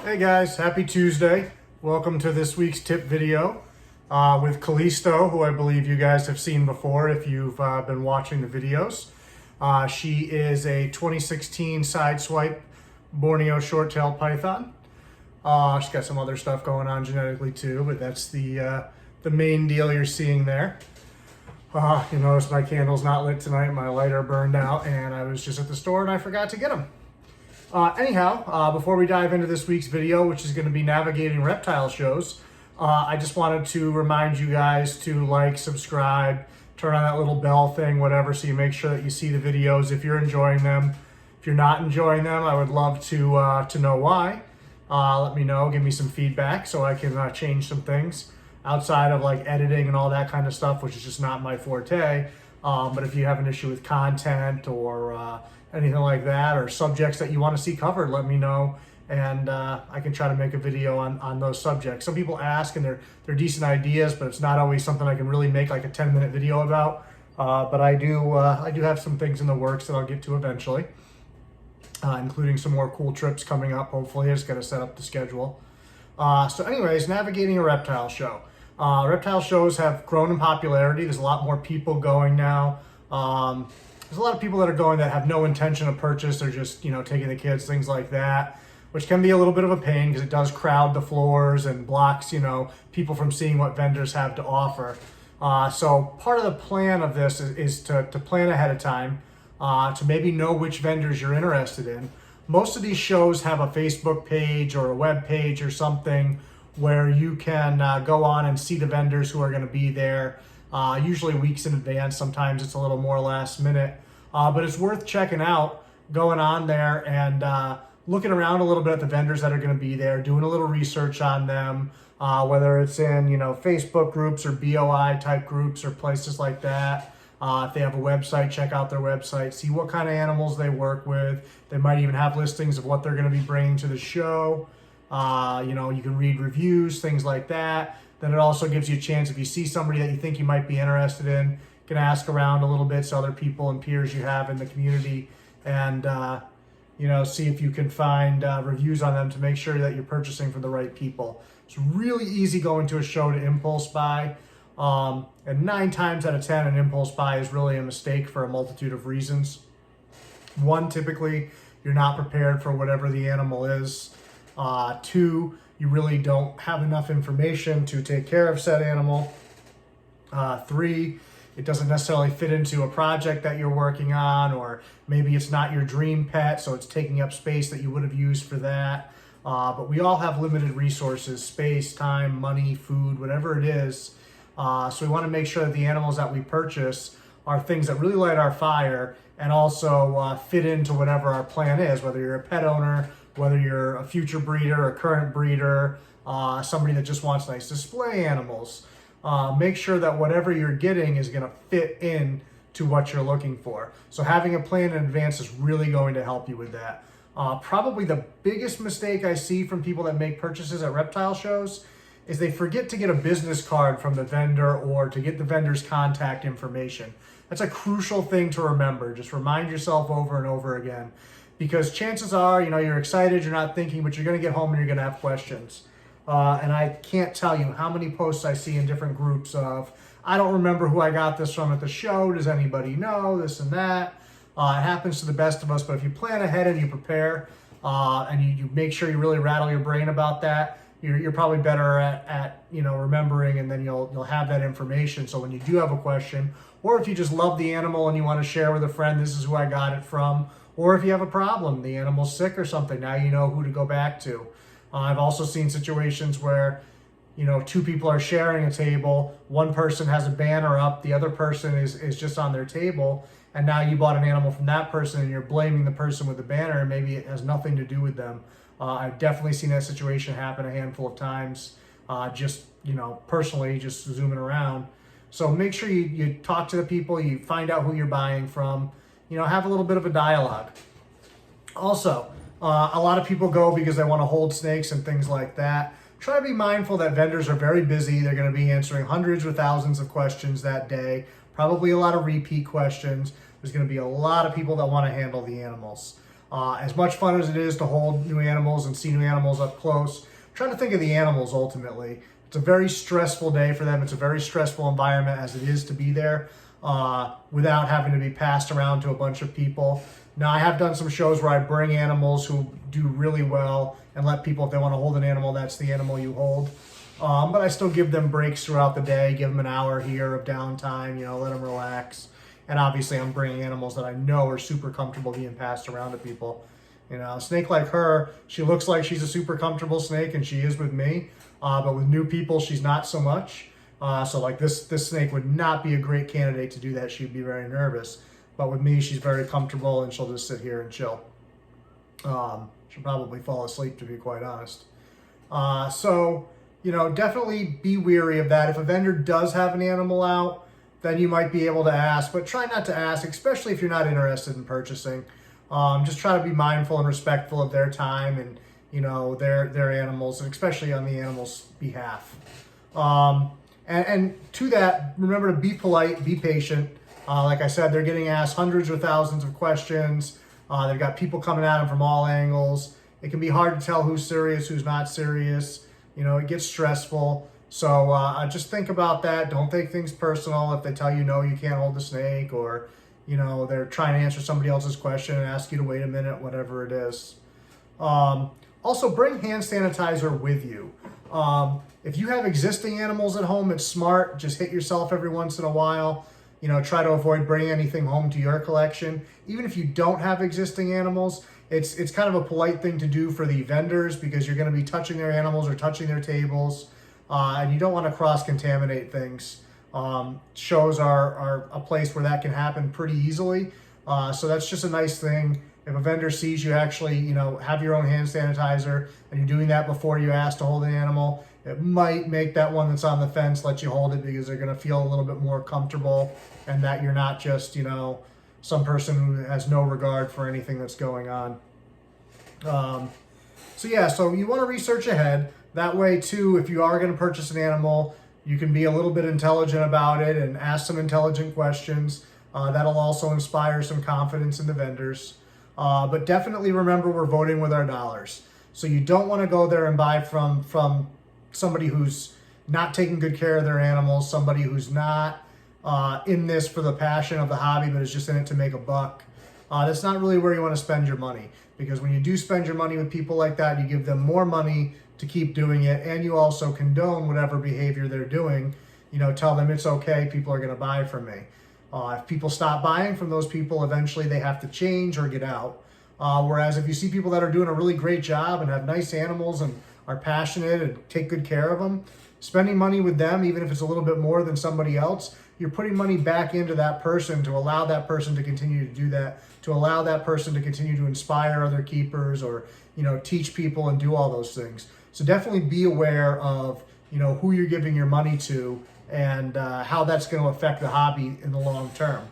Hey guys, happy Tuesday. Welcome to this week's tip video with Callisto, who I believe you guys have seen before if you've been watching the videos. She is a 2016 sideswipe Borneo short-tailed python. She's got some other stuff going on genetically too, but that's the main deal you're seeing there. You notice my candle's not lit tonight, my lighter burned out, and I was just at the store and I forgot to get them. Before we dive into this week's video, which is going to be navigating reptile shows, I just wanted to remind you guys to like, subscribe, turn on that little bell thing, whatever, so you make sure that you see the videos if you're enjoying them. If you're not enjoying them, I would love to know why. Let me know, give me some feedback so I can change some things outside of like editing and all that kind of stuff, which is just not my forte. But if you have an issue with content or anything like that, or subjects that you want to see covered, let me know, and I can try to make a video on those subjects. Some people ask, and they're decent ideas, but it's not always something I can really make like a 10-minute video about. But I do have some things in the works that I'll get to eventually, including some more cool trips coming up. Hopefully, I just got to set up the schedule. So anyways, navigating a reptile show. Reptile shows have grown in popularity. There's a lot more people going now. There's a lot of people that are going that have no intention of purchase. They're just, taking the kids, things like that, which can be a little bit of a pain because it does crowd the floors and blocks, people from seeing what vendors have to offer. So part of the plan of this is to plan ahead of time, to maybe know which vendors you're interested in. Most of these shows have a Facebook page or a web page or something where you can go on and see the vendors who are going to be there, usually weeks in advance. Sometimes it's a little more last minute, but it's worth checking out, going on there and looking around a little bit at the vendors that are going to be there, doing a little research on them, whether it's in Facebook groups or BOI type groups or places like that. If they have a website, check out their website, see what kind of animals they work with. They might even have listings of what they're going to be bringing to the show. You can read reviews, things like that. Then it also gives you a chance, if you see somebody that you think you might be interested in, you can ask around a little bit to other people and peers you have in the community and, see if you can find reviews on them to make sure that you're purchasing from the right people. It's really easy going to a show to impulse buy. And 9 times out of 10, an impulse buy is really a mistake for a multitude of reasons. One, typically, you're not prepared for whatever the animal is. 2, you really don't have enough information to take care of said animal. 3, it doesn't necessarily fit into a project that you're working on, or maybe it's not your dream pet, so it's taking up space that you would have used for that. But we all have limited resources, space, time, money, food, whatever it is. So we want to make sure that the animals that we purchase are things that really light our fire and also fit into whatever our plan is, whether you're a pet owner, whether you're a future breeder, a current breeder, somebody that just wants nice display animals. Make sure that whatever you're getting is going to fit in to what you're looking for. So having a plan in advance is really going to help you with that. Probably the biggest mistake I see from people that make purchases at reptile shows is they forget to get a business card from the vendor or to get the vendor's contact information. That's a crucial thing to remember. Just remind yourself over and over again, because chances are, you're excited, you're not thinking, but you're going to get home and you're going to have questions. And I can't tell you how many posts I see in different groups of, I don't remember who I got this from at the show. Does anybody know? This and that. It happens to the best of us, but if you plan ahead and you prepare and you make sure you really rattle your brain about that, you're probably better at remembering, and then you'll have that information. So when you do have a question, or if you just love the animal and you want to share with a friend, this is who I got it from. Or if you have a problem, the animal's sick or something, now you know who to go back to. I've also seen situations where, 2 people are sharing a table. One person has a banner up, the other person is just on their table, and now you bought an animal from that person and you're blaming the person with the banner, and maybe it has nothing to do with them. I've definitely seen that situation happen a handful of times, personally, just zooming around. So make sure you talk to the people, you find out who you're buying from, have a little bit of a dialogue. Also, a lot of people go because they want to hold snakes and things like that. Try to be mindful that vendors are very busy. They're going to be answering hundreds or thousands of questions that day, probably a lot of repeat questions. There's going to be a lot of people that want to handle the animals. As much fun as it is to hold new animals and see new animals up close, I'm trying to think of the animals ultimately. It's a very stressful day for them. It's a very stressful environment as it is to be there without having to be passed around to a bunch of people. Now, I have done some shows where I bring animals who do really well and let people, if they want to hold an animal, that's the animal you hold. But I still give them breaks throughout the day, give them an hour here of downtime, let them relax. And obviously I'm bringing animals that I know are super comfortable being passed around to people. A snake like her, she looks like she's a super comfortable snake, and she is with me. But with new people, she's not so much. So like this snake would not be a great candidate to do that. She'd be very nervous. But with me, she's very comfortable, and she'll just sit here and chill. She'll probably fall asleep, to be quite honest. So definitely be wary of that. If a vendor does have an animal out, then you might be able to ask, but try not to ask, especially if you're not interested in purchasing. Just try to be mindful and respectful of their time and, their animals, and especially on the animal's behalf. And to that, remember to be polite, be patient. Like I said, they're getting asked hundreds or thousands of questions. They've got people coming at them from all angles. It can be hard to tell who's serious, who's not serious. It gets stressful. So just think about that. Don't take things personal if they tell you, no, you can't hold the snake, or, they're trying to answer somebody else's question and ask you to wait a minute, whatever it is. Also, bring hand sanitizer with you. If you have existing animals at home, it's smart. Just hit yourself every once in a while. Try to avoid bringing anything home to your collection. Even if you don't have existing animals, it's kind of a polite thing to do for the vendors, because you're going to be touching their animals or touching their tables. And you don't want to cross-contaminate things. Shows are a place where that can happen pretty easily. So that's just a nice thing. If a vendor sees you actually, have your own hand sanitizer, and you're doing that before you ask to hold an animal, it might make that one that's on the fence let you hold it, because they're going to feel a little bit more comfortable, and that you're not just, some person who has no regard for anything that's going on. So you want to research ahead. That way, too, if you are going to purchase an animal, you can be a little bit intelligent about it and ask some intelligent questions. That'll also inspire some confidence in the vendors. But definitely remember, we're voting with our dollars. So you don't want to go there and buy from somebody who's not taking good care of their animals, somebody who's not in this for the passion of the hobby, but is just in it to make a buck. That's not really where you want to spend your money, because when you do spend your money with people like that, you give them more money to keep doing it, and you also condone whatever behavior they're doing. Tell them it's okay, people are going to buy from me. If people stop buying from those people, eventually they have to change or get out. Whereas if you see people that are doing a really great job and have nice animals and are passionate and take good care of them, spending money with them, even if it's a little bit more than somebody else, you're putting money back into that person to allow that person to continue to do that, to allow that person to continue to inspire other keepers, or, teach people and do all those things. So definitely be aware of, who you're giving your money to, and how that's going to affect the hobby in the long term.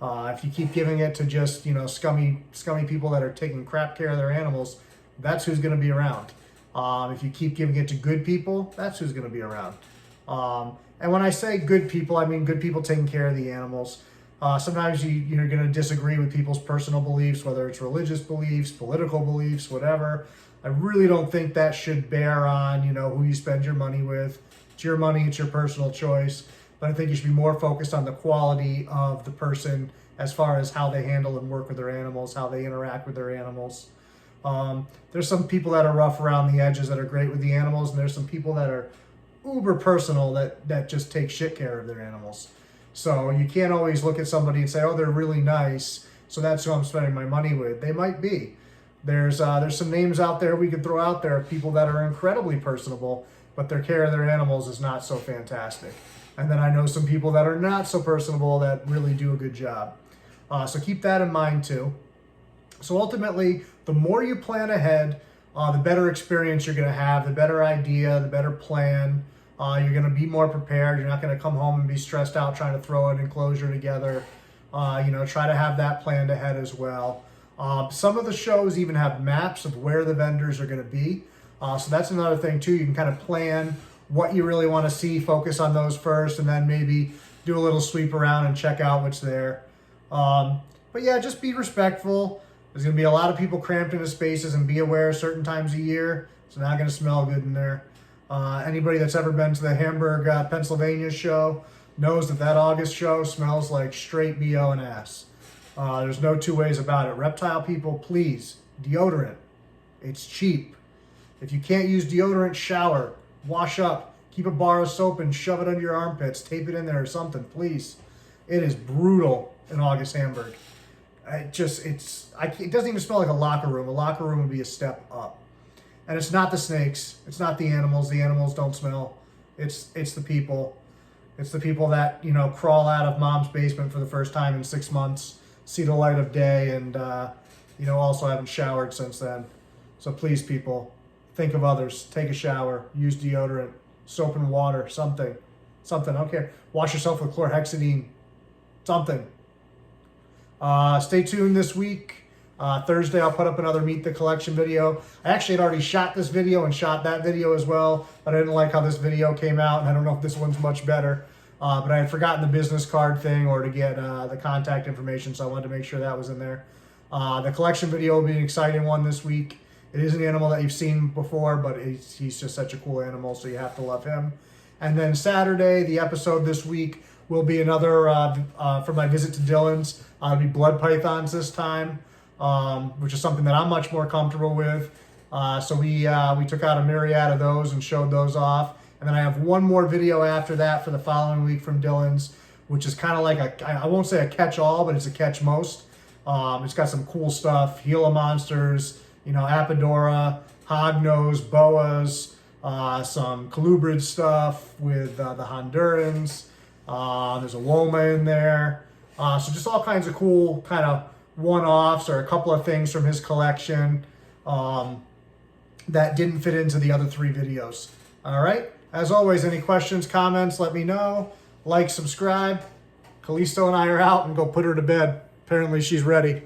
If you keep giving it to just, scummy people that are taking crap care of their animals, that's who's going to be around. If you keep giving it to good people, that's who's going to be around. And when I say good people, I mean good people taking care of the animals. Sometimes you're going to disagree with people's personal beliefs, whether it's religious beliefs, political beliefs, whatever. I really don't think that should bear on, who you spend your money with. It's your money, it's your personal choice. But I think you should be more focused on the quality of the person as far as how they handle and work with their animals, how they interact with their animals. There's some people that are rough around the edges that are great with the animals, and there's some people that are uber personal that just take shit care of their animals. So you can't always look at somebody and say, oh, they're really nice, so that's who I'm spending my money with. They might be. There's some names out there we could throw out there of people that are incredibly personable, but their care of their animals is not so fantastic. And then I know some people that are not so personable that really do a good job. So keep that in mind too. So ultimately, the more you plan ahead, the better experience you're going to have, the better idea, the better plan. You're going to be more prepared. You're not going to come home and be stressed out trying to throw an enclosure together. Try to have that planned ahead as well. Some of the shows even have maps of where the vendors are going to be. So that's another thing too. You can kind of plan what you really want to see, focus on those first, and then maybe do a little sweep around and check out what's there. But yeah, just be respectful. There's going to be a lot of people cramped into spaces, and be aware certain times of year, it's not going to smell good in there. Anybody that's ever been to the Hamburg, Pennsylvania show knows that that August show smells like straight BO and ass. There's no two ways about it. Reptile people, please, deodorant. It's cheap. If you can't use deodorant, shower, wash up, keep a bar of soap and shove it under your armpits, tape it in there or something, please. It is brutal in August Hamburg. It doesn't even smell like a locker room. A locker room would be a step up. And it's not the snakes. It's not the animals. The animals don't smell. It's the people. It's the people that, you know, crawl out of mom's basement for the first time in 6 months, see the light of day, and, you know, also haven't showered since then. So please, people, think of others. Take a shower. Use deodorant, soap and water, something. I don't care. Wash yourself with chlorhexidine. Something. Stay tuned this week. Thursday, I'll put up another Meet the Collection video. I actually had already shot this video and shot that video as well, but I didn't like how this video came out, and I don't know if this one's much better. But I had forgotten the business card thing or to get the contact information, so I wanted to make sure that was in there. The collection video will be an exciting one this week. It is an animal that you've seen before, but he's just such a cool animal, so you have to love him. And then Saturday, the episode this week will be another for my visit to Dylan's. It'll be blood pythons this time. Which is something that I'm much more comfortable with. So we took out a myriad of those and showed those off. And then I have one more video after that for the following week from Dylan's, which is kind of like I won't say a catch-all, but it's a catch-most. It's got some cool stuff, Gila monsters, you know, Apodora, hognose, boas, some colubrid stuff with the Hondurans. There's a Loma in there. So just all kinds of cool kind of one-offs or a couple of things from his collection that didn't fit into the other 3 videos. All right. As always, any questions, comments, let me know. Like, subscribe. Callisto and I are out and go put her to bed. Apparently she's ready.